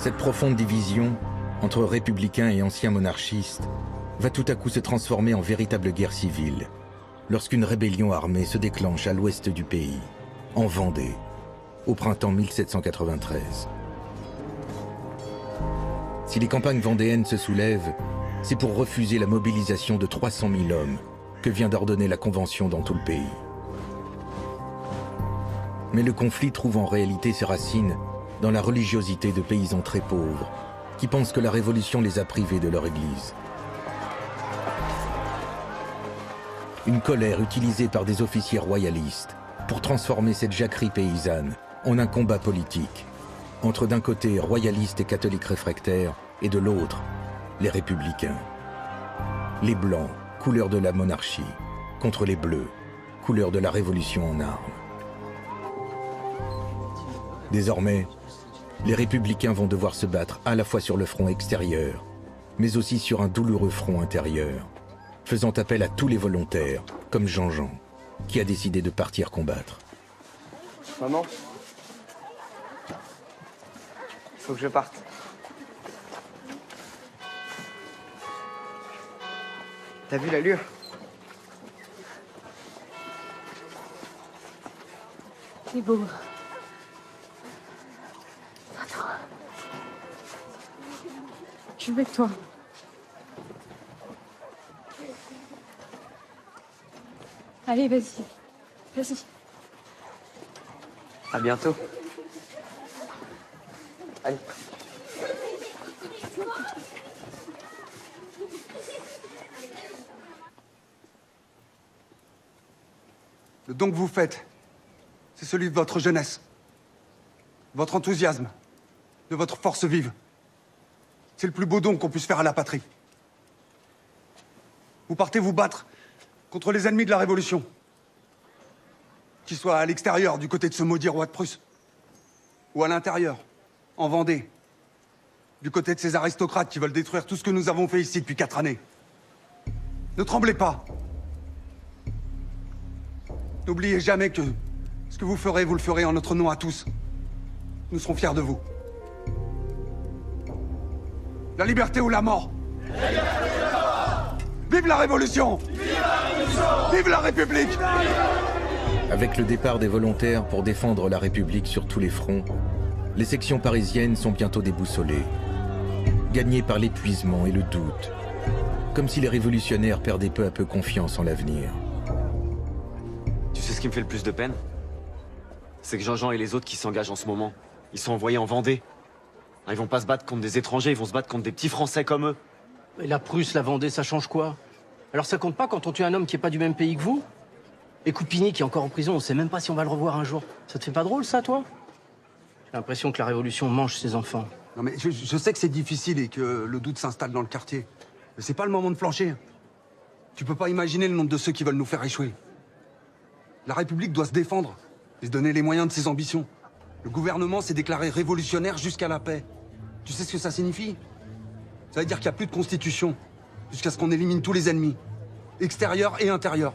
Cette profonde division entre républicains et anciens monarchistes va tout à coup se transformer en véritable guerre civile lorsqu'une rébellion armée se déclenche à l'ouest du pays, en Vendée, au printemps 1793. Si les campagnes vendéennes se soulèvent, c'est pour refuser la mobilisation de 300 000 hommes que vient d'ordonner la Convention dans tout le pays. Mais le conflit trouve en réalité ses racines dans la religiosité de paysans très pauvres qui pensent que la Révolution les a privés de leur église. Une colère utilisée par des officiers royalistes pour transformer cette jacquerie paysanne en un combat politique entre d'un côté royalistes et catholiques réfractaires et de l'autre les républicains. Les blancs, couleur de la monarchie, contre les bleus, couleur de la révolution en armes. Désormais, les républicains vont devoir se battre à la fois sur le front extérieur, mais aussi sur un douloureux front intérieur, faisant appel à tous les volontaires, comme Jean-Jean, qui a décidé de partir combattre. Maman, faut que je parte. T'as vu l'allure? C'est beau. Attends. Je suis avec toi. Allez, vas-y. Vas-y. À bientôt. Allez. Le don que vous faites, c'est celui de votre jeunesse, votre enthousiasme, de votre force vive. C'est le plus beau don qu'on puisse faire à la patrie. Vous partez vous battre contre les ennemis de la Révolution, qu'ils soient à l'extérieur, du côté de ce maudit roi de Prusse, ou à l'intérieur, en Vendée, du côté de ces aristocrates qui veulent détruire tout ce que nous avons fait ici depuis 4 années. Ne tremblez pas. N'oubliez jamais que ce que vous le ferez en notre nom à tous. Nous serons fiers de vous. La liberté ou la mort. La liberté ou la mort. Vive la Révolution. Vive la Révolution. Vive la République. Avec le départ des volontaires pour défendre la République sur tous les fronts, les sections parisiennes sont bientôt déboussolées, gagnées par l'épuisement et le doute, comme si les révolutionnaires perdaient peu à peu confiance en l'avenir. Tu sais ce qui me fait le plus de peine? C'est que Jean-Jean et les autres qui s'engagent en ce moment, ils sont envoyés en Vendée. Ils vont pas se battre contre des étrangers, ils vont se battre contre des petits Français comme eux. Et la Prusse, la Vendée, ça change quoi? Alors ça compte pas quand on tue un homme qui est pas du même pays que vous? Et Coupigny qui est encore en prison, on sait même pas si on va le revoir un jour. Ça te fait pas drôle, ça, toi? J'ai l'impression que la Révolution mange ses enfants. Non mais je sais que c'est difficile et que le doute s'installe dans le quartier. Mais c'est pas le moment de flancher. Tu peux pas imaginer le nombre de ceux qui veulent nous faire échouer. La République doit se défendre et se donner les moyens de ses ambitions. Le gouvernement s'est déclaré révolutionnaire jusqu'à la paix. Tu sais ce que ça signifie? Ça veut dire qu'il n'y a plus de constitution, jusqu'à ce qu'on élimine tous les ennemis, extérieurs et intérieurs.